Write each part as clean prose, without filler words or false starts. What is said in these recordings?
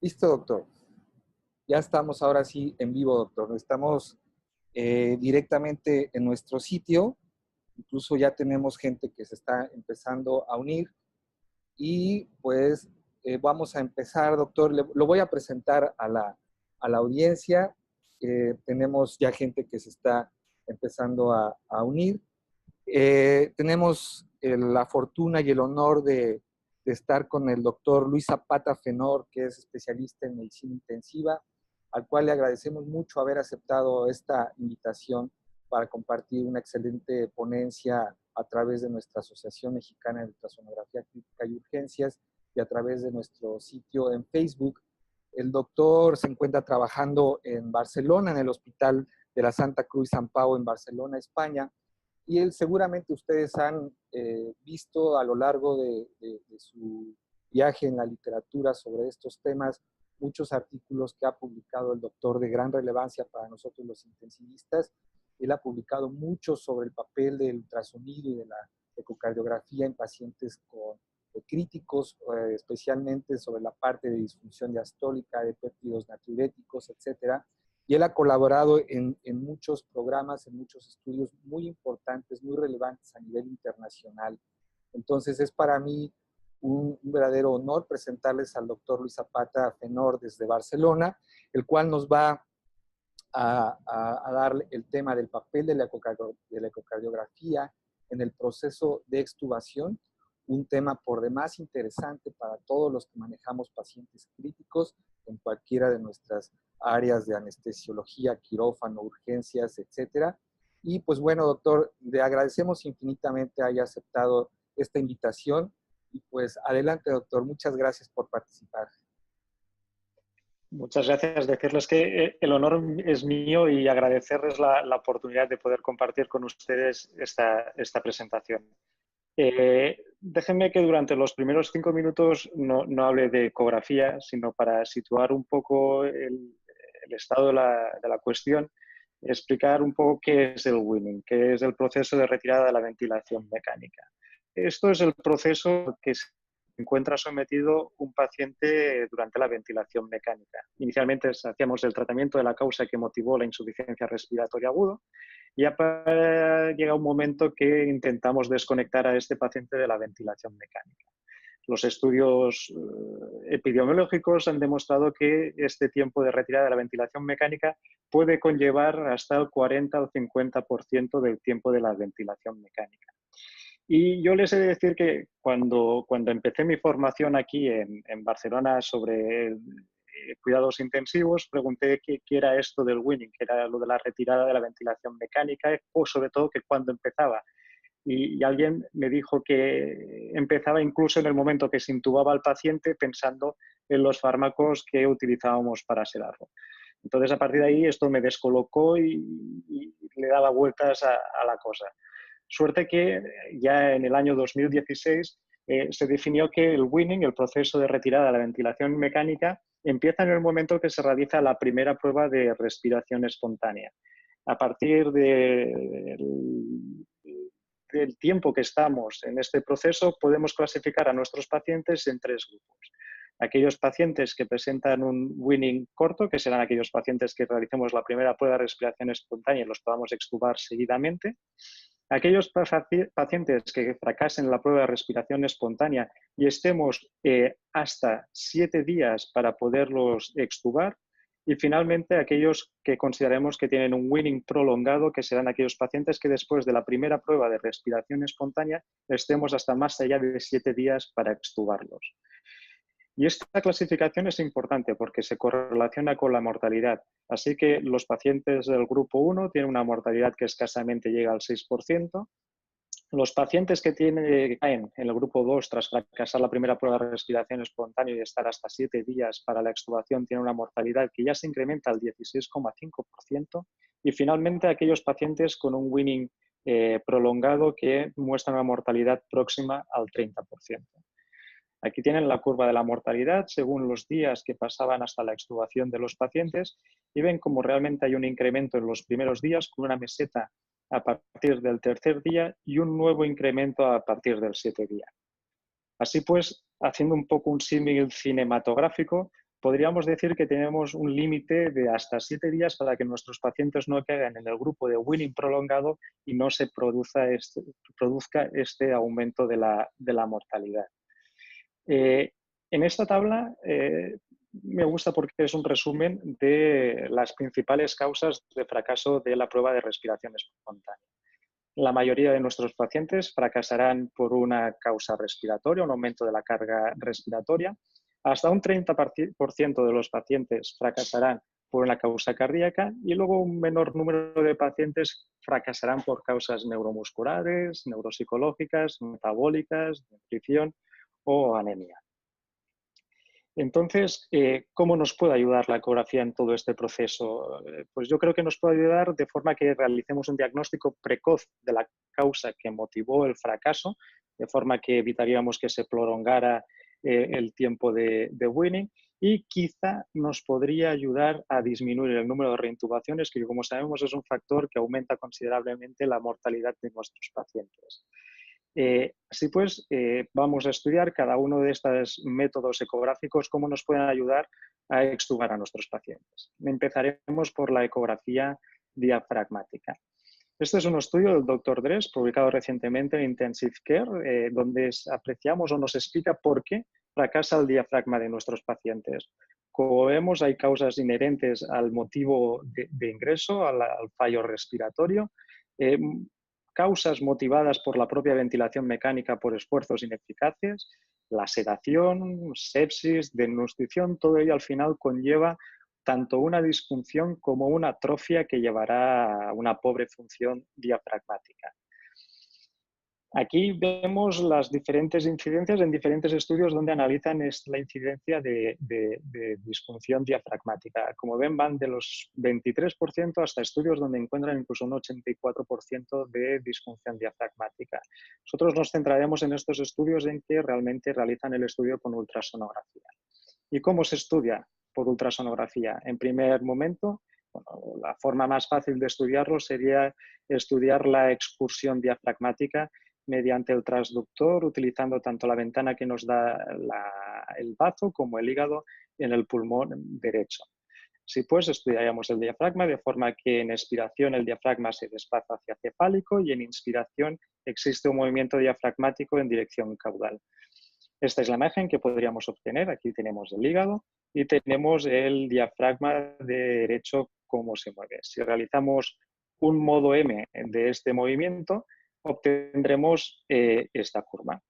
Listo, doctor. Ya estamos ahora sí en vivo, doctor. Estamos directamente en nuestro sitio. Incluso ya tenemos gente que se está empezando a unir. Y pues vamos a empezar, doctor. Lo voy a presentar a la audiencia. Tenemos ya gente que se está empezando a unir. Tenemos la fortuna y el honor de estar con el doctor Luis Zapata Fenor, que es especialista en medicina intensiva, al cual le agradecemos mucho haber aceptado esta invitación para compartir una excelente ponencia a través de nuestra Asociación Mexicana de Ultrasonografía Crítica y Urgencias y a través de nuestro sitio en Facebook. El doctor se encuentra trabajando en Barcelona, en el Hospital de la Santa Cruz San Pau en Barcelona, España, y él seguramente ustedes han visto a lo largo de su viaje en la literatura sobre estos temas muchos artículos que ha publicado el doctor de gran relevancia para nosotros los intensivistas. Él ha publicado mucho sobre el papel del ultrasonido y de la ecocardiografía en pacientes con críticos, especialmente sobre la parte de disfunción diastólica, de péptidos natriuréticos, etcétera. Y él ha colaborado en muchos programas, en muchos estudios muy importantes, muy relevantes a nivel internacional. Entonces es para mí un verdadero honor presentarles al doctor Luis Zapata Fenor desde Barcelona, el cual nos va a dar el tema del papel de la ecocardiografía en el proceso de extubación, un tema por demás interesante para todos los que manejamos pacientes críticos en cualquiera de nuestras áreas de anestesiología, quirófano, urgencias, etcétera. Y pues bueno, doctor, le agradecemos infinitamente haya aceptado esta invitación y pues adelante, doctor, muchas gracias por participar. Muchas gracias. Decirles que el honor es mío y agradecerles la oportunidad de poder compartir con ustedes esta presentación. Déjenme que durante los primeros 5 minutos no hable de ecografía, sino para situar un poco el estado de la cuestión, explicar un poco qué es el weaning, qué es el proceso de retirada de la ventilación mecánica. Esto es el proceso que se encuentra sometido un paciente durante la ventilación mecánica. Inicialmente hacíamos el tratamiento de la causa que motivó la insuficiencia respiratoria aguda y ya llega un momento que intentamos desconectar a este paciente de la ventilación mecánica. Los estudios epidemiológicos han demostrado que este tiempo de retirada de la ventilación mecánica puede conllevar hasta el 40 o 50% del tiempo de la ventilación mecánica. Y yo les he de decir que cuando empecé mi formación aquí en Barcelona sobre cuidados intensivos, pregunté qué era esto del weaning, qué era lo de la retirada de la ventilación mecánica, o sobre todo que cuándo empezaba. Y alguien me dijo que empezaba incluso en el momento que se intubaba al paciente pensando en los fármacos que utilizábamos para sedarlo. Entonces, a partir de ahí, esto me descolocó y le daba vueltas a la cosa. Suerte que ya en el año 2016 se definió que el weaning, el proceso de retirada de la ventilación mecánica, empieza en el momento que se realiza la primera prueba de respiración espontánea. A partir del tiempo que estamos en este proceso, podemos clasificar a nuestros pacientes en 3 grupos. Aquellos pacientes que presentan un weaning corto, que serán aquellos pacientes que realicemos la primera prueba de respiración espontánea y los podamos extubar seguidamente. Aquellos pacientes que fracasen en la prueba de respiración espontánea y estemos hasta 7 días para poderlos extubar. Y finalmente, aquellos que consideremos que tienen un weaning prolongado, que serán aquellos pacientes que después de la primera prueba de respiración espontánea estemos hasta más allá de 7 días para extubarlos. Y esta clasificación es importante porque se correlaciona con la mortalidad. Así que los pacientes del grupo 1 tienen una mortalidad que escasamente llega al 6%. Los pacientes que caen en el grupo 2 tras fracasar la primera prueba de respiración espontánea y estar hasta 7 días para la extubación tienen una mortalidad que ya se incrementa al 16,5%. Y finalmente aquellos pacientes con un weaning prolongado que muestran una mortalidad próxima al 30%. Aquí tienen la curva de la mortalidad según los días que pasaban hasta la extubación de los pacientes y ven cómo realmente hay un incremento en los primeros días con una meseta a partir del 3er día y un nuevo incremento a partir del 7º día. Así pues, haciendo un poco un símil cinematográfico, podríamos decir que tenemos un límite de hasta 7 días para que nuestros pacientes no caigan en el grupo de weaning prolongado y no se produzca este aumento de la mortalidad. En esta tabla me gusta porque es un resumen de las principales causas de fracaso de la prueba de respiración espontánea. La mayoría de nuestros pacientes fracasarán por una causa respiratoria, un aumento de la carga respiratoria. Hasta un 30% de los pacientes fracasarán por una causa cardíaca y luego un menor número de pacientes fracasarán por causas neuromusculares, neuropsicológicas, metabólicas, nutrición o anemia. Entonces, ¿cómo nos puede ayudar la ecografía en todo este proceso? Pues yo creo que nos puede ayudar de forma que realicemos un diagnóstico precoz de la causa que motivó el fracaso, de forma que evitaríamos que se prolongara el tiempo de weaning y quizá nos podría ayudar a disminuir el número de reintubaciones, que como sabemos es un factor que aumenta considerablemente la mortalidad de nuestros pacientes. Así pues, vamos a estudiar cada uno de estos métodos ecográficos, cómo nos pueden ayudar a extubar a nuestros pacientes. Empezaremos por la ecografía diafragmática. Este es un estudio del Dr. Dress, publicado recientemente en Intensive Care, donde apreciamos o nos explica por qué fracasa el diafragma de nuestros pacientes. Como vemos, hay causas inherentes al motivo de ingreso, al fallo respiratorio, causas motivadas por la propia ventilación mecánica por esfuerzos ineficaces, la sedación, sepsis, desnutrición, todo ello al final conlleva tanto una disfunción como una atrofia que llevará a una pobre función diafragmática. Aquí vemos las diferentes incidencias en diferentes estudios donde analizan la incidencia de disfunción diafragmática. Como ven, van de los 23% hasta estudios donde encuentran incluso un 84% de disfunción diafragmática. Nosotros nos centraremos en estos estudios en que realmente realizan el estudio con ultrasonografía. ¿Y cómo se estudia por ultrasonografía? En primer momento, bueno, la forma más fácil de estudiarlo sería estudiar la excursión diafragmática mediante el transductor, utilizando tanto la ventana que nos da el bazo como el hígado en el pulmón derecho. Así pues, estudiaríamos el diafragma de forma que en expiración el diafragma se desplaza hacia cefálico y en inspiración existe un movimiento diafragmático en dirección caudal. Esta es la imagen que podríamos obtener. Aquí tenemos el hígado y tenemos el diafragma derecho cómo se mueve. Si realizamos un modo M de este movimiento, obtendremos esta curva.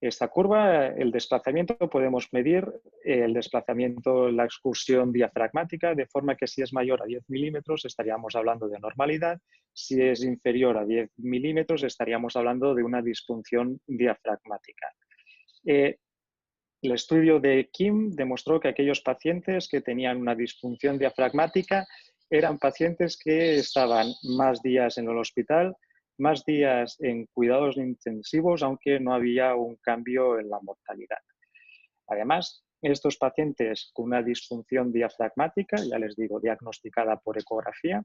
Esta curva, el desplazamiento, podemos medir el desplazamiento, la excursión diafragmática, de forma que si es mayor a 10 milímetros estaríamos hablando de normalidad, si es inferior a 10 milímetros estaríamos hablando de una disfunción diafragmática. El estudio de Kim demostró que aquellos pacientes que tenían una disfunción diafragmática eran pacientes que estaban más días en el hospital, más días en cuidados intensivos, aunque no había un cambio en la mortalidad. Además, estos pacientes con una disfunción diafragmática, ya les digo, diagnosticada por ecografía,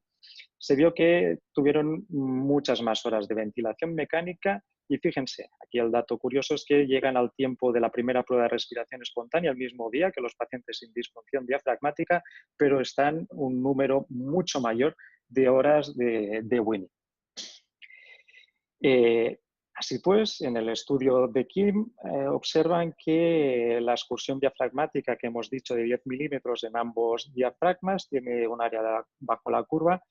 se vio que tuvieron muchas más horas de ventilación mecánica y fíjense, aquí el dato curioso es que llegan al tiempo de la primera prueba de respiración espontánea el mismo día que los pacientes sin disfunción diafragmática, pero están un número mucho mayor de horas de weaning. Así pues, en el estudio de Kim observan que la excursión diafragmática que hemos dicho de 10 milímetros en ambos diafragmas tiene un área bajo la curva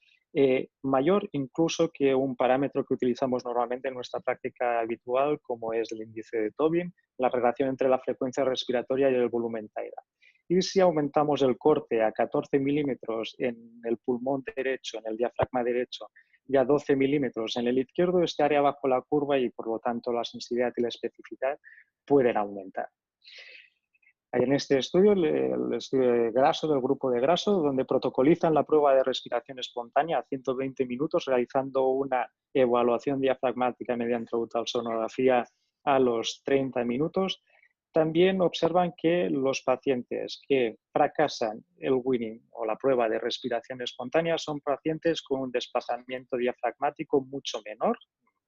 mayor incluso que un parámetro que utilizamos normalmente en nuestra práctica habitual, como es el índice de Tobin, la relación entre la frecuencia respiratoria y el volumen TAIRA. Y si aumentamos el corte a 14 milímetros en el pulmón derecho, en el diafragma derecho, y a 12 milímetros en el izquierdo, este área bajo la curva y por lo tanto la sensibilidad y la especificidad pueden aumentar. En este estudio, el estudio de Grasso, del grupo de Grasso, donde protocolizan la prueba de respiración espontánea a 120 minutos, realizando una evaluación diafragmática mediante ultrasonografía a los 30 minutos, también observan que los pacientes que fracasan el weaning o la prueba de respiración espontánea son pacientes con un desplazamiento diafragmático mucho menor,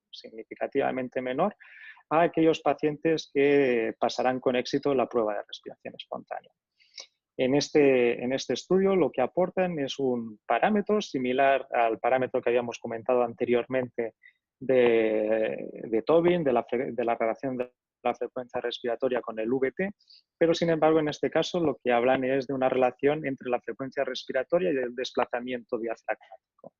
significativamente menor, a aquellos pacientes que pasarán con éxito la prueba de respiración espontánea. En este estudio lo que aportan es un parámetro similar al parámetro que habíamos comentado anteriormente de Tobin, de la relación de la frecuencia respiratoria con el VT, pero sin embargo en este caso lo que hablan es de una relación entre la frecuencia respiratoria y el desplazamiento diafragmático.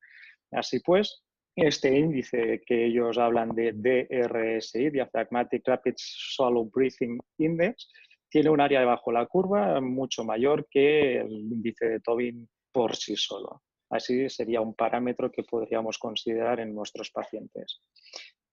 Así pues, este índice que ellos hablan de DRSI, Diaphragmatic Rapid Shallow Breathing Index, tiene un área debajo de la curva mucho mayor que el índice de Tobin por sí solo. Así sería un parámetro que podríamos considerar en nuestros pacientes.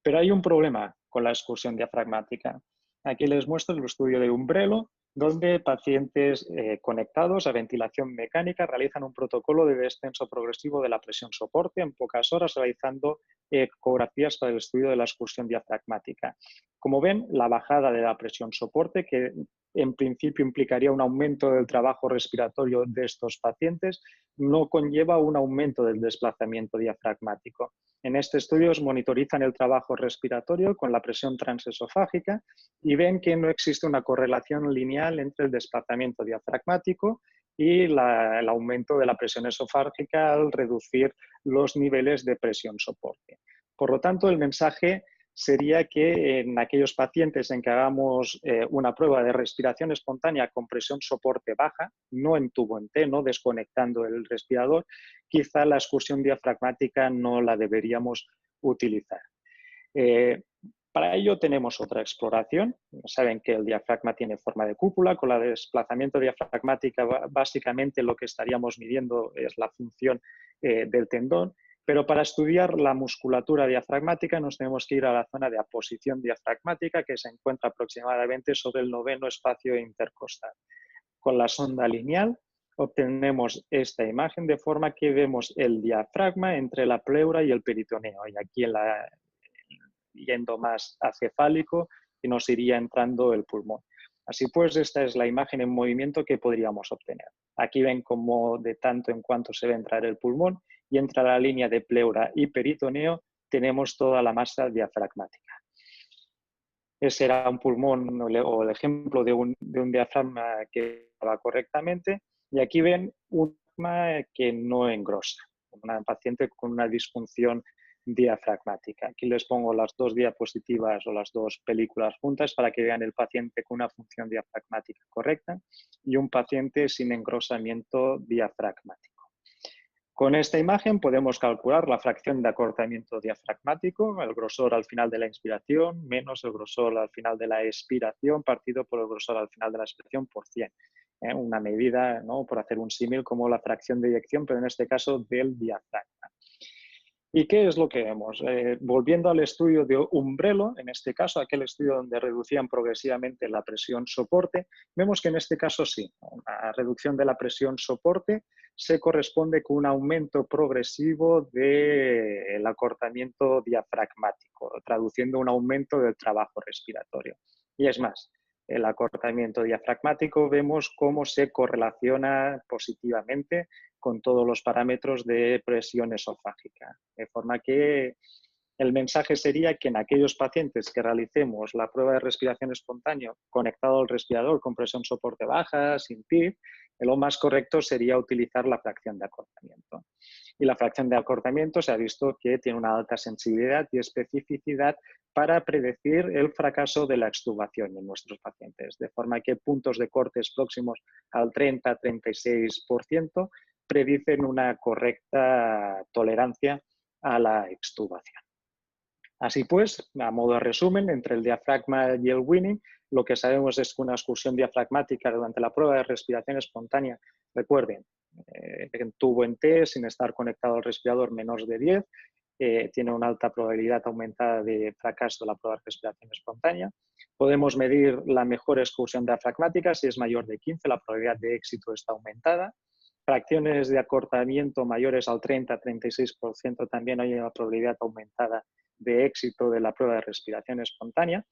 Pero hay un problema con la excursión diafragmática. Aquí les muestro el estudio de Umbrello, donde pacientes conectados a ventilación mecánica realizan un protocolo de descenso progresivo de la presión soporte en pocas horas, realizando ecografías para el estudio de la excursión diafragmática. Como ven, la bajada de la presión soporte, que en principio implicaría un aumento del trabajo respiratorio de estos pacientes, no conlleva un aumento del desplazamiento diafragmático. En este estudio monitorizan el trabajo respiratorio con la presión transesofágica y ven que no existe una correlación lineal entre el desplazamiento diafragmático y el aumento de la presión esofágica al reducir los niveles de presión soporte. Por lo tanto, el mensaje sería que en aquellos pacientes en que hagamos una prueba de respiración espontánea con presión soporte baja, no en tubo en T, no desconectando el respirador, quizá la excursión diafragmática no la deberíamos utilizar. Para ello tenemos otra exploración. Saben que el diafragma tiene forma de cúpula. Con la desplazamiento diafragmática básicamente lo que estaríamos midiendo es la función del tendón. Pero para estudiar la musculatura diafragmática nos tenemos que ir a la zona de aposición diafragmática, que se encuentra aproximadamente sobre el 9º espacio intercostal. Con la sonda lineal obtenemos esta imagen de forma que vemos el diafragma entre la pleura y el peritoneo. Y aquí yendo más acefálico y nos iría entrando el pulmón. Así pues, esta es la imagen en movimiento que podríamos obtener. Aquí ven cómo de tanto en cuanto se ve entrar el pulmón y entra la línea de pleura y peritoneo, tenemos toda la masa diafragmática. Ese era un pulmón o el ejemplo de un diafragma que va correctamente. Y aquí ven un diafragma que no engrosa, una paciente con una disfunción diafragmática. Aquí les pongo las dos diapositivas o las dos películas juntas para que vean el paciente con una función diafragmática correcta y un paciente sin engrosamiento diafragmático. Con esta imagen podemos calcular la fracción de acortamiento diafragmático, el grosor al final de la inspiración, menos el grosor al final de la expiración, partido por el grosor al final de la expiración por 100. Una medida, ¿no?, por hacer un símil, como la fracción de eyección, pero en este caso del diafragma. ¿Y qué es lo que vemos? Volviendo al estudio de Umbrello, en este caso, aquel estudio donde reducían progresivamente la presión soporte, vemos que en este caso sí, una reducción de la presión soporte se corresponde con un aumento progresivo del acortamiento diafragmático, traduciendo un aumento del trabajo respiratorio. Y es más, el acortamiento diafragmático vemos cómo se correlaciona positivamente con todos los parámetros de presión esofágica. De forma que el mensaje sería que en aquellos pacientes que realicemos la prueba de respiración espontánea conectado al respirador con presión soporte baja, sin PIB, lo más correcto sería utilizar la fracción de acortamiento. Y la fracción de acortamiento se ha visto que tiene una alta sensibilidad y especificidad para predecir el fracaso de la extubación en nuestros pacientes, de forma que puntos de cortes próximos al 30-36% predicen una correcta tolerancia a la extubación. Así pues, a modo de resumen, entre el diafragma y el Winning, lo que sabemos es que una excursión diafragmática durante la prueba de respiración espontánea, recuerden, en tubo en T, sin estar conectado al respirador, menos de 10, tiene una alta probabilidad aumentada de fracaso de la prueba de respiración espontánea. Podemos medir la mejor excursión diafragmática, si es mayor de 15, la probabilidad de éxito está aumentada. Fracciones de acortamiento mayores al 30-36% también hay una probabilidad aumentada de éxito de la prueba de respiración espontánea.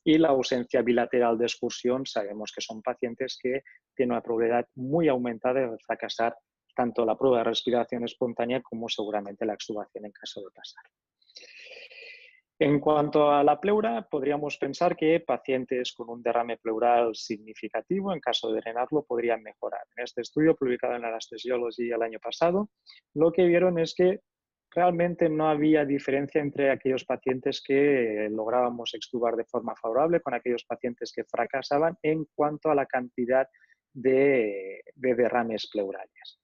Y la ausencia bilateral de excursión, sabemos que son pacientes que tienen una probabilidad muy aumentada de fracasar tanto la prueba de respiración espontánea como seguramente la extubación en caso de pasar. En cuanto a la pleura, podríamos pensar que pacientes con un derrame pleural significativo, en caso de drenarlo, podrían mejorar. En este estudio, publicado en Anesthesiology el año pasado, lo que vieron es que realmente no había diferencia entre aquellos pacientes que lográbamos extubar de forma favorable con aquellos pacientes que fracasaban en cuanto a la cantidad de derrames pleurales.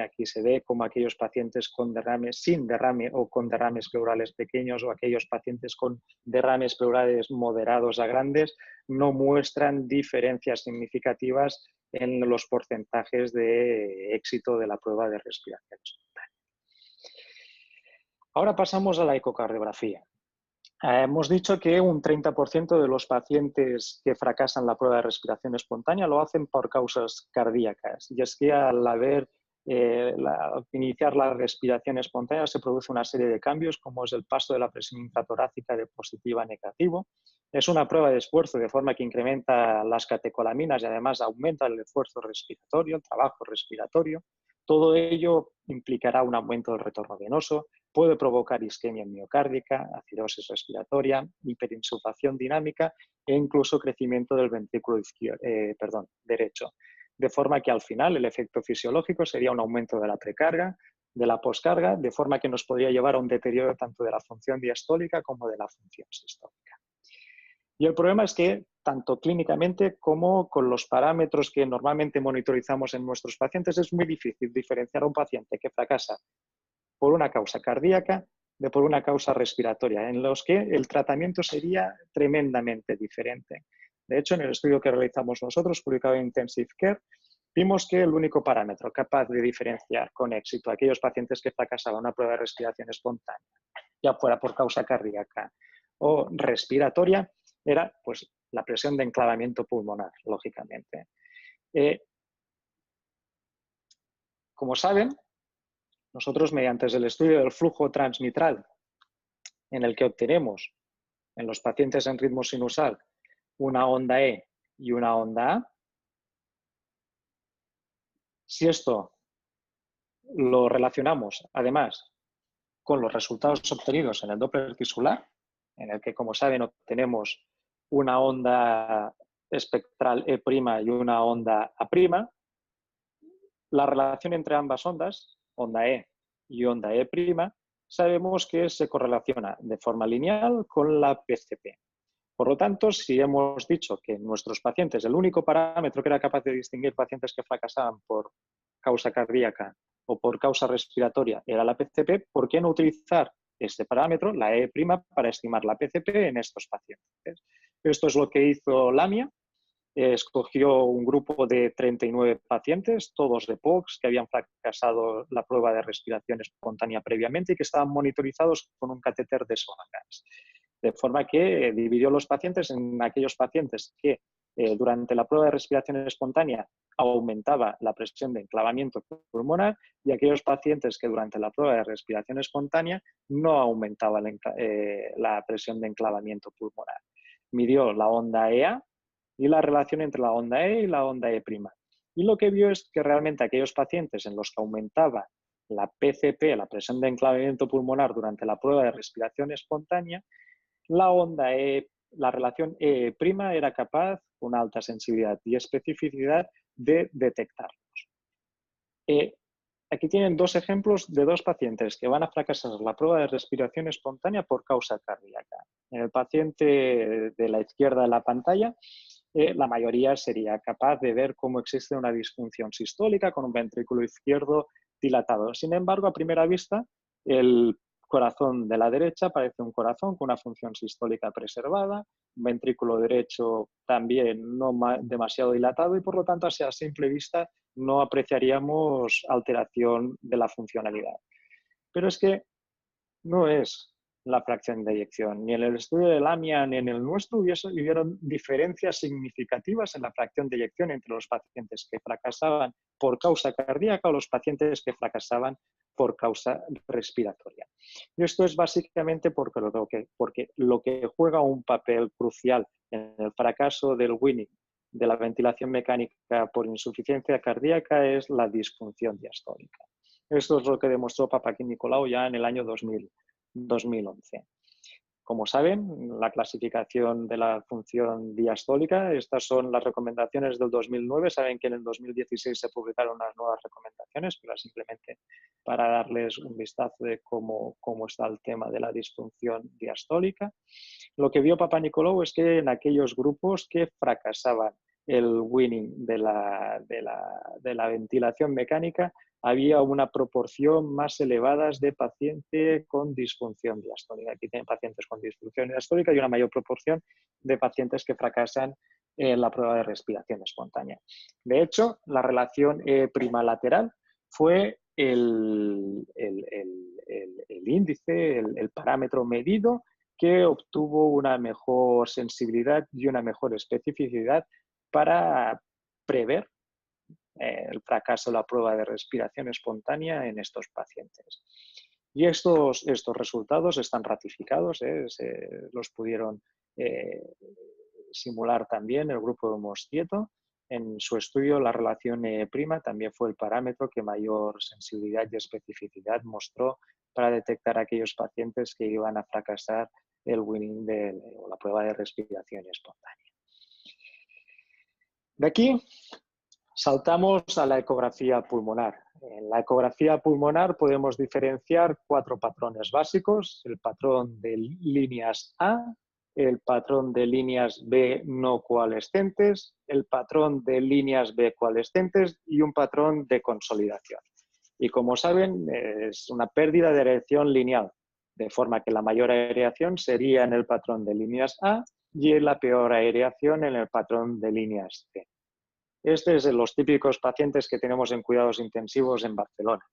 Aquí se ve como aquellos pacientes con derrames, sin derrame o con derrames pleurales pequeños, o aquellos pacientes con derrames pleurales moderados a grandes no muestran diferencias significativas en los porcentajes de éxito de la prueba de respiración espontánea. Ahora pasamos a la ecocardiografía. Hemos dicho que un 30% de los pacientes que fracasan la prueba de respiración espontánea lo hacen por causas cardíacas. Y es que al iniciar la respiración espontánea se produce una serie de cambios, como es el paso de la presión intratorácica de positiva a negativo. Es una prueba de esfuerzo, de forma que incrementa las catecolaminas y además aumenta el esfuerzo respiratorio, el trabajo respiratorio. Todo ello implicará un aumento del retorno venoso, puede provocar isquemia miocárdica, acidosis respiratoria, hiperinsuflación dinámica e incluso crecimiento del ventrículo derecho. De forma que al final el efecto fisiológico sería un aumento de la precarga, de la poscarga, de forma que nos podría llevar a un deterioro tanto de la función diastólica como de la función sistólica. Y el problema es que, tanto clínicamente como con los parámetros que normalmente monitorizamos en nuestros pacientes, es muy difícil diferenciar a un paciente que fracasa por una causa cardíaca de por una causa respiratoria, en los que el tratamiento sería tremendamente diferente. De hecho, en el estudio que realizamos nosotros, publicado en Intensive Care, vimos que el único parámetro capaz de diferenciar con éxito a aquellos pacientes que fracasaban una prueba de respiración espontánea, ya fuera por causa cardíaca o respiratoria, era pues, la presión de enclavamiento pulmonar, lógicamente. Como saben, nosotros, mediante el estudio del flujo transmitral, en el que obtenemos en los pacientes en ritmo sinusal una onda E y una onda A, si esto lo relacionamos, además, con los resultados obtenidos en el Doppler tisular, en el que, como saben, obtenemos una onda espectral E' y una onda A', la relación entre ambas ondas, onda E y onda E', sabemos que se correlaciona de forma lineal con la PCP. Por lo tanto, si hemos dicho que en nuestros pacientes el único parámetro que era capaz de distinguir pacientes que fracasaban por causa cardíaca o por causa respiratoria era la PCP, ¿por qué no utilizar este parámetro, la E', para estimar la PCP en estos pacientes? Esto es lo que hizo Lamia. Escogió un grupo de 39 pacientes, todos de POX, que habían fracasado la prueba de respiración espontánea previamente y que estaban monitorizados con un catéter de Sonagans. De forma que dividió los pacientes en aquellos pacientes que durante la prueba de respiración espontánea aumentaba la presión de enclavamiento pulmonar y aquellos pacientes que durante la prueba de respiración espontánea no aumentaba la presión de enclavamiento pulmonar. Midió la onda EA y la relación entre la onda E y la onda E'. Y lo que vio es que realmente aquellos pacientes en los que aumentaba la PCP, la presión de enclavamiento pulmonar, durante la prueba de respiración espontánea, la onda E, la relación E' era capaz, con alta sensibilidad y especificidad, de detectarlos. Aquí tienen dos ejemplos de dos pacientes que van a fracasar la prueba de respiración espontánea por causa cardíaca. En el paciente de la izquierda de la pantalla, la mayoría sería capaz de ver cómo existe una disfunción sistólica con un ventrículo izquierdo dilatado. Sin embargo, a primera vista, el corazón de la derecha parece un corazón con una función sistólica preservada, un ventrículo derecho también no demasiado dilatado y, por lo tanto, a simple vista no apreciaríamos alteración de la funcionalidad. Pero es que no es la fracción de eyección. Ni en el estudio de Lamia ni en el nuestro hubieron diferencias significativas en la fracción de eyección entre los pacientes que fracasaban por causa cardíaca o los pacientes que fracasaban por causa respiratoria. Y esto es básicamente porque lo que juega un papel crucial en el fracaso del weaning de la ventilación mecánica por insuficiencia cardíaca es la disfunción diastólica. Esto es lo que demostró Papakin-Nicolaou ya en el año 2011. Como saben, la clasificación de la función diastólica, estas son las recomendaciones del 2009. Saben que en el 2016 se publicaron unas nuevas recomendaciones, pero simplemente para darles un vistazo de cómo está el tema de la disfunción diastólica. Lo que vio Papanicolaou es que en aquellos grupos que fracasaban el winning de la ventilación mecánica, había una proporción más elevada de pacientes con disfunción diastólica. Aquí tienen pacientes con disfunción diastólica y una mayor proporción de pacientes que fracasan en la prueba de respiración espontánea. De hecho, la relación prima lateral fue el índice, el parámetro medido que obtuvo una mejor sensibilidad y una mejor especificidad para prever el fracaso de la prueba de respiración espontánea en estos pacientes. Y estos resultados están ratificados, los pudieron simular también el grupo de Mosquieto. En su estudio, la relación prima también fue el parámetro que mayor sensibilidad y especificidad mostró para detectar a aquellos pacientes que iban a fracasar el winning o la prueba de respiración espontánea. De aquí saltamos a la ecografía pulmonar. En la ecografía pulmonar podemos diferenciar 4 patrones básicos: el patrón de líneas A, el patrón de líneas B no coalescentes, el patrón de líneas B coalescentes y un patrón de consolidación. Y como saben, es una pérdida de aireación lineal, de forma que la mayor aireación sería en el patrón de líneas A y la peor aireación en el patrón de líneas C. Este es de los típicos pacientes que tenemos en cuidados intensivos en Barcelona.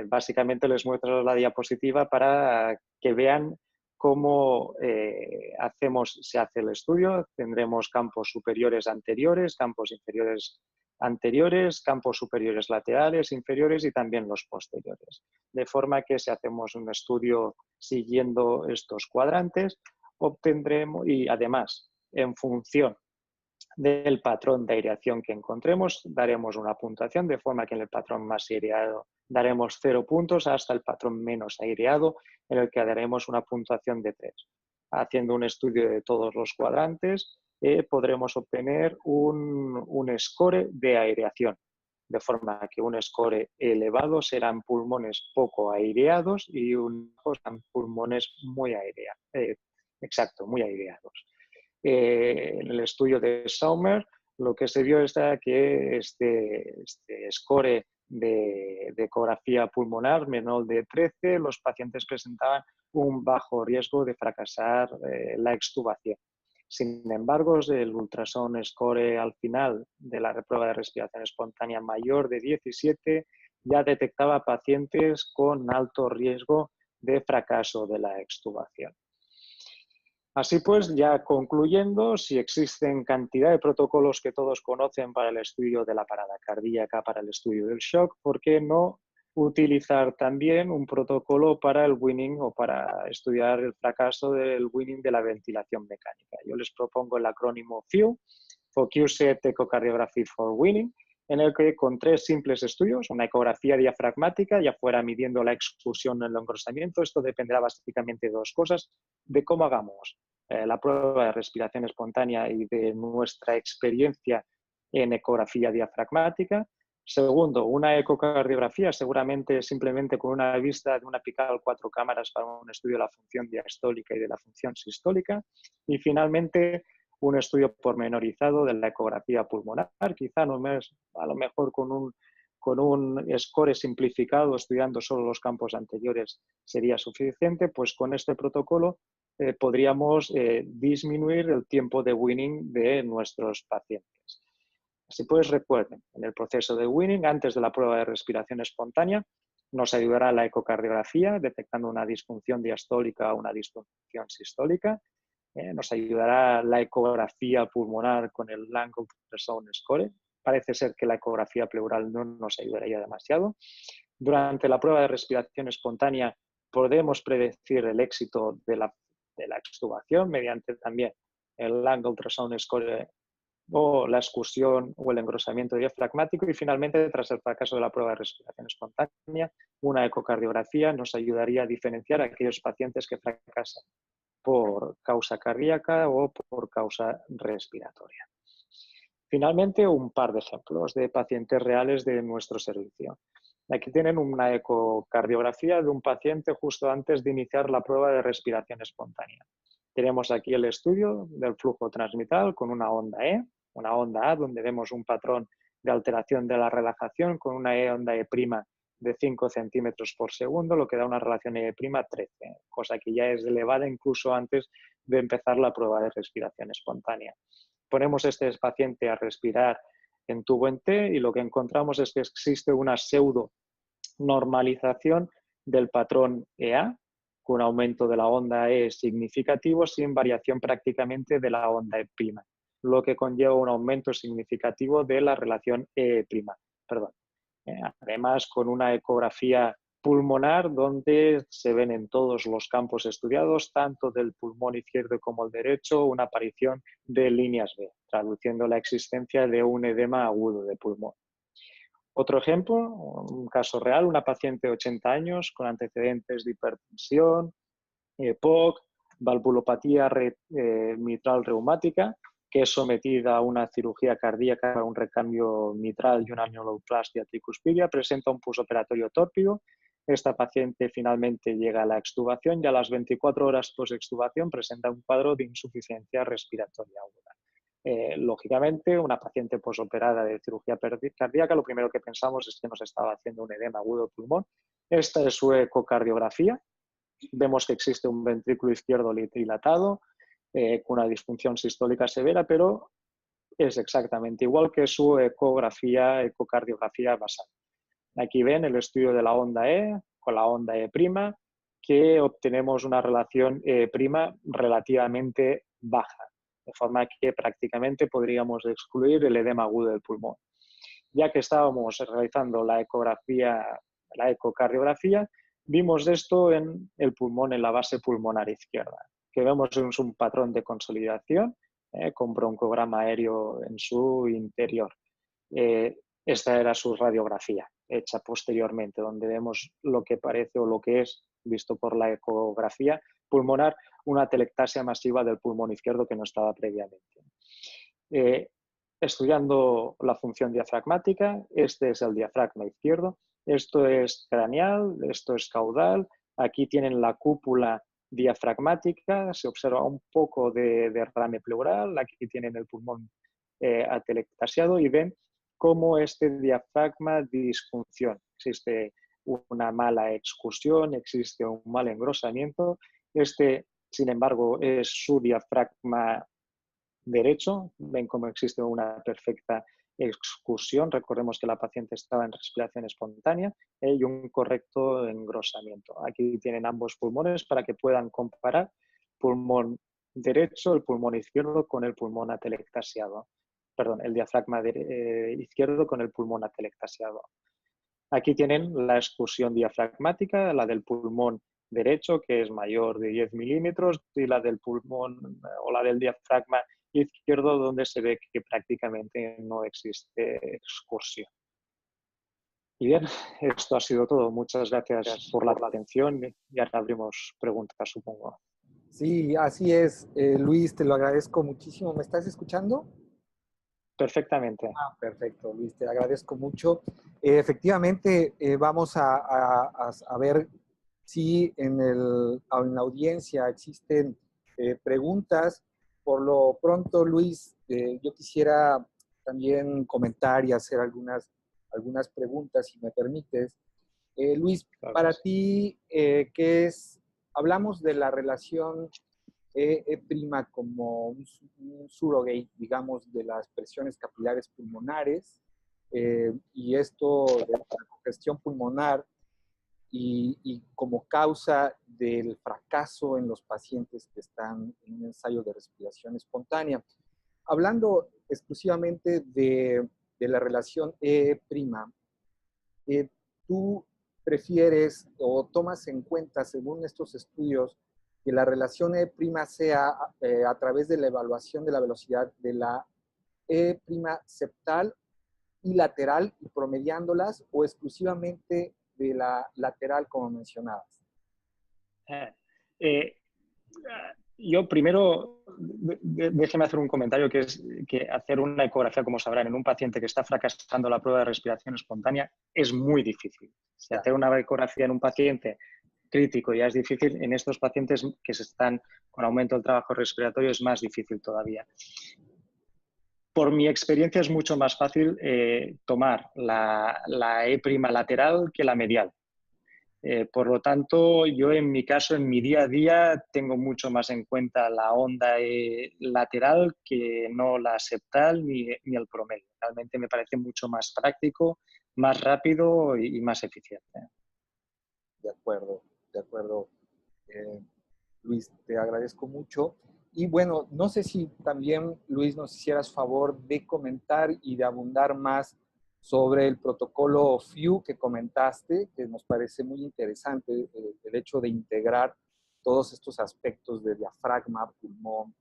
Básicamente les muestro la diapositiva para que vean cómo se hace el estudio. Tendremos campos superiores anteriores, campos inferiores anteriores, campos superiores laterales, inferiores y también los posteriores. De forma que si hacemos un estudio siguiendo estos cuadrantes, obtendremos, y además en función del patrón de aireación que encontremos, daremos una puntuación, de forma que en el patrón más aireado daremos 0 puntos hasta el patrón menos aireado, en el que daremos una puntuación de 3. Haciendo un estudio de todos los cuadrantes, podremos obtener un score de aireación, de forma que un score elevado serán pulmones poco aireados y un bajo serán pulmones muy aireados. Muy aireados. En el estudio de Saumer, lo que se vio es que este score de ecografía pulmonar menor de 13, los pacientes presentaban un bajo riesgo de fracasar la extubación. Sin embargo, el ultrasound score al final de la prueba de respiración espontánea mayor de 17 ya detectaba pacientes con alto riesgo de fracaso de la extubación. Así pues, ya concluyendo, si existen cantidad de protocolos que todos conocen para el estudio de la parada cardíaca, para el estudio del shock, ¿por qué no utilizar también un protocolo para el winning o para estudiar el fracaso del winning de la ventilación mecánica? Yo les propongo el acrónimo FEW, Focused Echocardiography for Winning, en el que con 3 simples estudios, una ecografía diafragmática, ya fuera midiendo la exclusión en el engrosamiento, esto dependerá básicamente de 2 cosas: de cómo hagamos la prueba de respiración espontánea y de nuestra experiencia en ecografía diafragmática. Segundo, una ecocardiografía, seguramente simplemente con una vista de una apical 4 cámaras para un estudio de la función diastólica y de la función sistólica. Y finalmente, un estudio pormenorizado de la ecografía pulmonar, quizá a lo mejor con un score simplificado, estudiando solo los campos anteriores, sería suficiente. Pues con este protocolo podríamos disminuir el tiempo de winning de nuestros pacientes. Así pues, recuerden, en el proceso de winning, antes de la prueba de respiración espontánea, nos ayudará la ecocardiografía, detectando una disfunción diastólica o una disfunción sistólica. Nos ayudará la ecografía pulmonar con el Lung Ultrasound Score. Parece ser que la ecografía pleural no nos ayudaría demasiado. Durante la prueba de respiración espontánea podemos predecir el éxito de la extubación mediante también el Lung Ultrasound Score o la excursión o el engrosamiento diafragmático. Y finalmente, tras el fracaso de la prueba de respiración espontánea, una ecocardiografía nos ayudaría a diferenciar a aquellos pacientes que fracasan por causa cardíaca o por causa respiratoria. Finalmente, un par de ejemplos de pacientes reales de nuestro servicio. Aquí tienen una ecocardiografía de un paciente justo antes de iniciar la prueba de respiración espontánea. Tenemos aquí el estudio del flujo transmitral con una onda E, una onda A, donde vemos un patrón de alteración de la relajación con una onda E' de 5 centímetros por segundo, lo que da una relación E' 13, cosa que ya es elevada incluso antes de empezar la prueba de respiración espontánea. Ponemos a este paciente a respirar en tubo en T y lo que encontramos es que existe una pseudo normalización del patrón EA, con un aumento de la onda E significativo sin variación prácticamente de la onda E', lo que conlleva un aumento significativo de la relación E'. Además, con una ecografía pulmonar donde se ven en todos los campos estudiados, tanto del pulmón izquierdo como el derecho, una aparición de líneas B, traduciendo la existencia de un edema agudo de pulmón. Otro ejemplo, un caso real, una paciente de 80 años con antecedentes de hipertensión, EPOC, valvulopatía mitral reumática, que es sometida a una cirugía cardíaca para un recambio mitral y una annuloplastia tricuspidia, presenta un posoperatorio tórpido. Esta paciente finalmente llega a la extubación y a las 24 horas post-extubación presenta un cuadro de insuficiencia respiratoria aguda. Lógicamente, una paciente posoperada de cirugía cardíaca, lo primero que pensamos es que nos estaba haciendo un edema agudo de pulmón. Esta es su ecocardiografía. Vemos que existe un ventrículo izquierdo dilatado, con una disfunción sistólica severa, pero es exactamente igual que su ecocardiografía basal. Aquí ven el estudio de la onda E con la onda E', que obtenemos una relación E' relativamente baja, de forma que prácticamente podríamos excluir el edema agudo del pulmón. Ya que estábamos realizando la ecocardiografía, vimos esto en el pulmón, en la base pulmonar izquierda, que vemos es un patrón de consolidación con broncograma aéreo en su interior. Esta era su radiografía, hecha posteriormente, donde vemos lo que parece o lo que es, visto por la ecografía pulmonar, una atelectasia masiva del pulmón izquierdo que no estaba previamente. Estudiando la función diafragmática, este es el diafragma izquierdo, esto es craneal, esto es caudal, aquí tienen la cúpula diafragmática, se observa un poco de derrame pleural, aquí tienen el pulmón atelectasiado y ven cómo este diafragma disfunciona. Existe una mala excursión, existe un mal engrosamiento. Este, sin embargo, es su diafragma derecho. Ven cómo existe una perfecta excursión. Recordemos que la paciente estaba en respiración espontánea y un correcto engrosamiento. Aquí tienen ambos pulmones para que puedan comparar pulmón derecho, el pulmón izquierdo con el pulmón atelectasiado. Perdón, el diafragma izquierdo con el pulmón atelectasiado. Aquí tienen la excursión diafragmática, la del pulmón derecho, que es mayor de 10 milímetros, y la del pulmón o la del diafragma izquierdo, donde se ve que prácticamente no existe excursión. Y bien, esto ha sido todo. Muchas gracias por la atención y ahora abrimos preguntas, supongo. Sí, así es, Luis, te lo agradezco muchísimo. ¿Me estás escuchando? Perfectamente. Perfecto, Luis, te agradezco mucho. Efectivamente, vamos a ver si en la audiencia existen preguntas. Por lo pronto, Luis, yo quisiera también comentar y hacer algunas preguntas, si me permites. Luis, Claro. para ti, ¿qué es? Hablamos de la relación E' como un surrogate, digamos, de las presiones capilares pulmonares, y esto de la congestión pulmonar y como causa del fracaso en los pacientes que están en un ensayo de respiración espontánea. Hablando exclusivamente de la relación E', ¿tú prefieres o tomas en cuenta, según estos estudios, que la relación E' sea a través de la evaluación de la velocidad de la E' septal y lateral y promediándolas o exclusivamente de la lateral como mencionabas? Eh, Yo primero, déjeme hacer un comentario, que es que hacer una ecografía, como sabrán, en un paciente que está fracasando la prueba de respiración espontánea es muy difícil. Si hacer una ecografía en un paciente crítico ya es difícil, en estos pacientes que se están con aumento del trabajo respiratorio es más difícil todavía. Por mi experiencia es mucho más fácil tomar la E' lateral que la medial. Por lo tanto, yo en mi caso, en mi día a día, tengo mucho más en cuenta la onda lateral que no la septal ni el promedio. Realmente me parece mucho más práctico, más rápido y más eficiente. De acuerdo, de acuerdo. Luis, te agradezco mucho. Y bueno, no sé si también, Luis, nos hicieras favor de comentar y de abundar más sobre el protocolo FIU que comentaste, que nos parece muy interesante, el hecho de integrar todos estos aspectos de diafragma, pulmón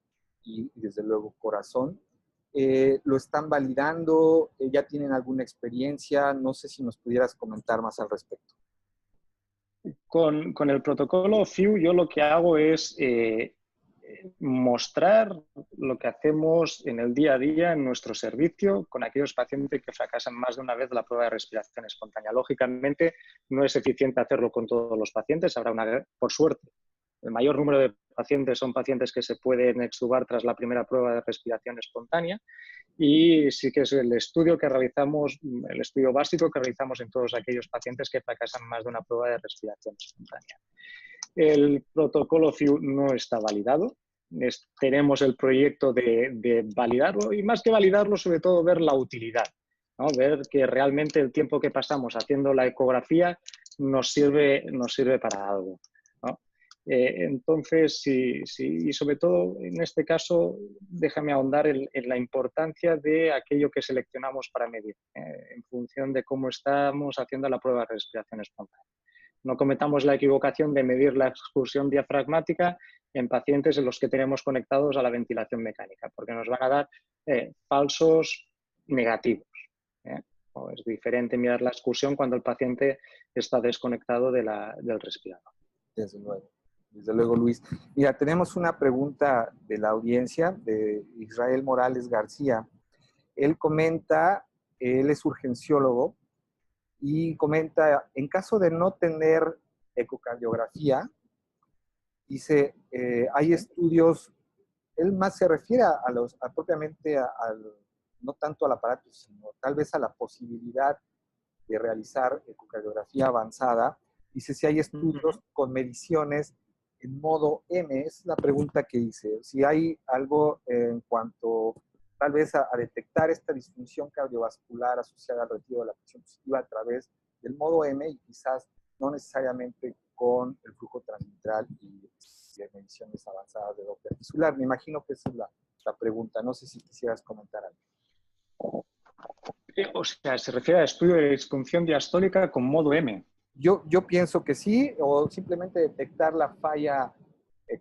y desde luego corazón. ¿Lo están validando? ¿Ya tienen alguna experiencia? No sé si nos pudieras comentar más al respecto. Con el protocolo FIU yo lo que hago es mostrar lo que hacemos en el día a día en nuestro servicio con aquellos pacientes que fracasan más de una vez la prueba de respiración espontánea. Lógicamente, no es eficiente hacerlo con todos los pacientes. Habrá por suerte, el mayor número de pacientes son pacientes que se pueden extubar tras la primera prueba de respiración espontánea. Y sí que es el estudio que realizamos, el estudio básico que realizamos en todos aquellos pacientes que fracasan más de una prueba de respiración espontánea. El protocolo FIU no está validado. Tenemos el proyecto de validarlo y más que validarlo, sobre todo ver la utilidad, ¿no? Ver que realmente el tiempo que pasamos haciendo la ecografía nos sirve para algo, ¿no? Entonces, sí, y sobre todo en este caso, déjame ahondar en la importancia de aquello que seleccionamos para medir, en función de cómo estamos haciendo la prueba de respiración espontánea. No cometamos la equivocación de medir la expulsión diafragmática en pacientes en los que tenemos conectados a la ventilación mecánica, porque nos van a dar falsos negativos. O es diferente mirar la expulsión cuando el paciente está desconectado del respirador. Desde luego, Luis. Mira, tenemos una pregunta de la audiencia, de Israel Morales García. Él comenta, él es urgenciólogo, y comenta, en caso de no tener ecocardiografía, dice, hay estudios, él más se refiere propiamente no tanto al aparato, sino tal vez a la posibilidad de realizar ecocardiografía avanzada. Dice si hay estudios con mediciones en modo M, es la pregunta que hice, si hay algo en cuanto tal vez a detectar esta disfunción cardiovascular asociada al retiro de la presión positiva a través del modo M y quizás no necesariamente con el flujo transmitral y mediciones avanzadas de Doppler tisular. Me imagino que esa es la pregunta. No sé si quisieras comentar algo. O sea, se refiere a estudio de disfunción diastólica con modo M. Yo pienso que sí, o simplemente detectar la falla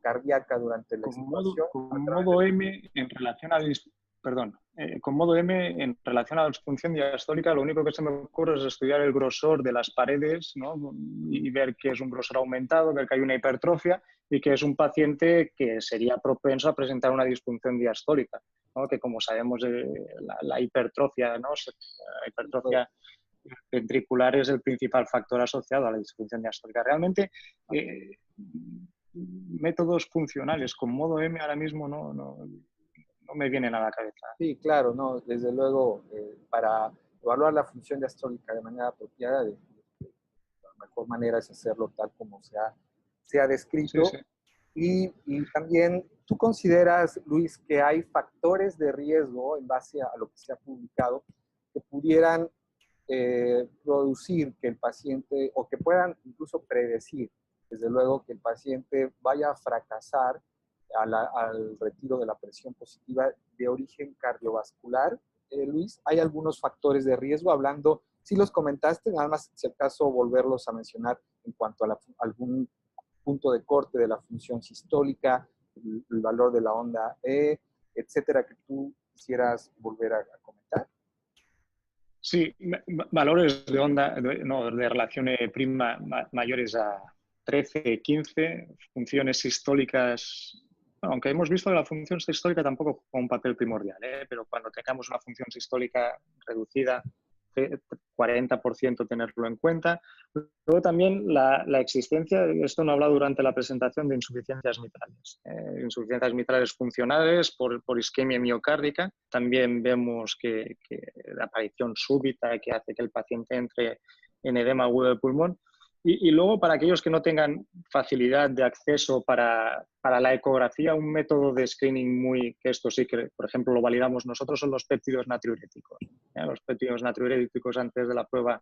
cardíaca durante la extubación. Con modo M en relación a con modo M en relación a la disfunción diastólica, lo único que se me ocurre es estudiar el grosor de las paredes, ¿no? Y ver que es un grosor aumentado, ver que hay una hipertrofia y que es un paciente que sería propenso a presentar una disfunción diastólica, ¿no? Que como sabemos la hipertrofia, ¿no? La hipertrofia ventricular es el principal factor asociado a la disfunción diastólica. Realmente, métodos funcionales con modo M ahora mismo no me vienen a la cabeza. Sí, claro, no, desde luego, para evaluar la función diastólica de manera apropiada, la mejor manera es hacerlo tal como se ha descrito. Sí, sí. Y también, ¿tú consideras, Luis, que hay factores de riesgo en base a lo que se ha publicado que pudieran producir que el paciente, o que puedan incluso predecir, desde luego, que el paciente vaya a fracasar al retiro de la presión positiva de origen cardiovascular? Luis, ¿hay algunos factores de riesgo? Hablando, si los comentaste, nada más si acaso volverlos a mencionar en cuanto a algún punto de corte de la función sistólica, el valor de la onda E, etcétera, que tú quisieras volver a comentar. Sí, valores de onda, de relación prima mayores a 13, 15, funciones sistólicas. Bueno, aunque hemos visto que la función sistólica tampoco juega un papel primordial, pero cuando tengamos una función sistólica reducida, 40% tenerlo en cuenta. Luego también la existencia, esto no he hablado durante la presentación, de insuficiencias mitrales. Insuficiencias mitrales funcionales por isquemia miocárdica. También vemos que la aparición súbita que hace que el paciente entre en edema agudo del pulmón. Y luego, para aquellos que no tengan facilidad de acceso para la ecografía, un método de screening que esto sí que, por ejemplo, lo validamos nosotros, son los péptidos natriuréticos. Los péptidos natriuréticos antes de la prueba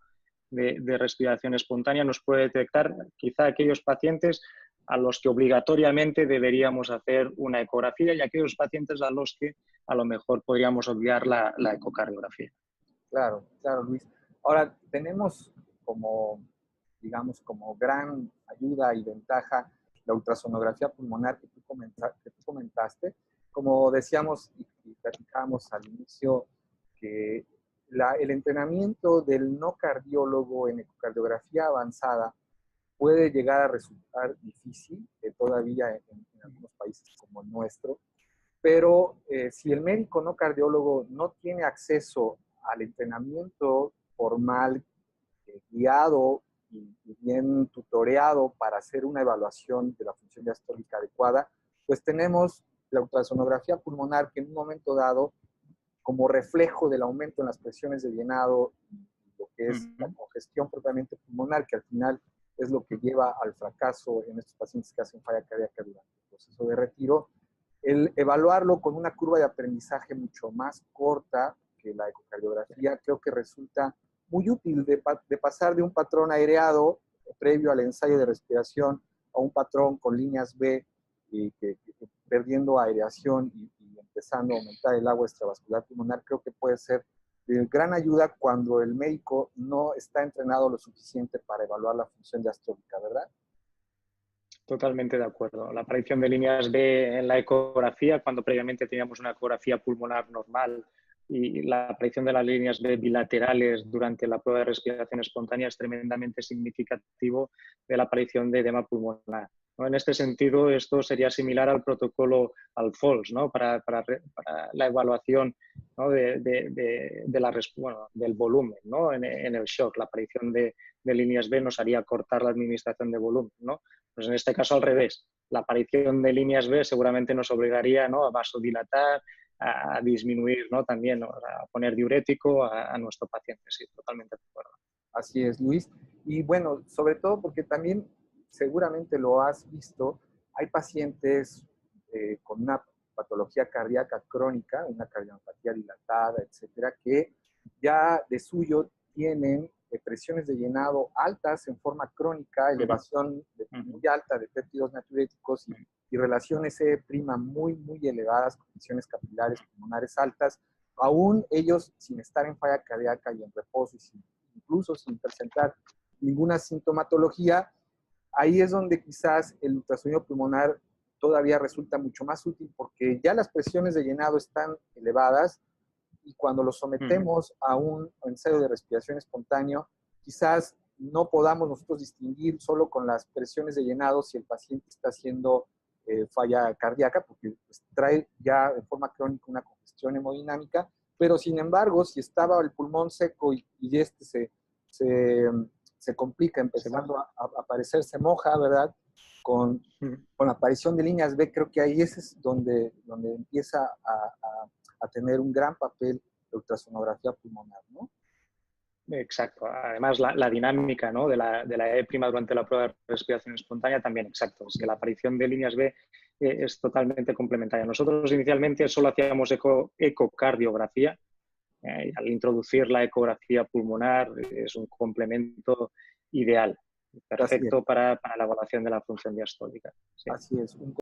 de respiración espontánea nos puede detectar quizá aquellos pacientes a los que obligatoriamente deberíamos hacer una ecografía y aquellos pacientes a los que a lo mejor podríamos obviar la ecocardiografía. Claro, claro, Luis. Ahora, tenemos digamos, como gran ayuda y ventaja la ultrasonografía pulmonar que tú comentaste. Como decíamos y platicábamos al inicio, que el entrenamiento del no cardiólogo en ecocardiografía avanzada puede llegar a resultar difícil, todavía en algunos países como el nuestro, pero si el médico no cardiólogo no tiene acceso al entrenamiento formal, guiado y bien tutoreado para hacer una evaluación de la función diastólica adecuada, pues tenemos la ultrasonografía pulmonar que en un momento dado, como reflejo del aumento en las presiones de llenado y lo que es la congestión propiamente pulmonar, que al final es lo que lleva al fracaso en estos pacientes que hacen falla cardíaca durante el proceso de retiro, el evaluarlo con una curva de aprendizaje mucho más corta que la ecocardiografía creo que resulta muy útil de pasar de un patrón aireado previo al ensayo de respiración a un patrón con líneas B y perdiendo aireación y empezando a aumentar el agua extravascular pulmonar, creo que puede ser de gran ayuda cuando el médico no está entrenado lo suficiente para evaluar la función diastólica, ¿verdad? Totalmente de acuerdo. La aparición de líneas B en la ecografía, cuando previamente teníamos una ecografía pulmonar normal, y la aparición de las líneas B bilaterales durante la prueba de respiración espontánea es tremendamente significativo de la aparición de edema pulmonar, ¿no? En este sentido, esto sería similar al protocolo al FOLS, ¿no? para la evaluación, ¿no? del volumen, ¿no? en el shock. La aparición de líneas B nos haría cortar la administración de volumen, ¿no? Pues en este caso al revés. La aparición de líneas B seguramente nos obligaría, ¿no? a vasodilatar, a disminuir, ¿no? también, ¿no? a poner diurético a nuestro paciente. Sí, totalmente de acuerdo. Así es, Luis. Y bueno, sobre todo porque también seguramente lo has visto, hay pacientes con una patología cardíaca crónica, una cardiopatía dilatada, etcétera, que ya de suyo tienen presiones de llenado altas en forma crónica, elevación muy alta de péptidos natriuréticos y relaciones E' muy, muy elevadas, con presiones capilares pulmonares altas, aún ellos sin estar en falla cardíaca y en reposo y incluso sin presentar ninguna sintomatología. Ahí es donde quizás el ultrasonido pulmonar todavía resulta mucho más útil porque ya las presiones de llenado están elevadas y cuando lo sometemos a un ensayo de respiración espontáneo, quizás no podamos nosotros distinguir solo con las presiones de llenado si el paciente está haciendo falla cardíaca, porque pues, trae ya de forma crónica una congestión hemodinámica, pero sin embargo, si estaba el pulmón seco y este se complica, empezando a aparecer, se moja, ¿verdad? Con la aparición de líneas B, creo que ahí ese es donde empieza a tener un gran papel de ultrasonografía pulmonar, ¿no? Exacto. Además, la dinámica, ¿no? de la E' durante la prueba de respiración espontánea también, exacto. Es que la aparición de líneas B es totalmente complementaria. Nosotros inicialmente solo hacíamos ecocardiografía. Al introducir la ecografía pulmonar es un complemento ideal, perfecto para la evaluación de la función diastólica. Sí. Así es.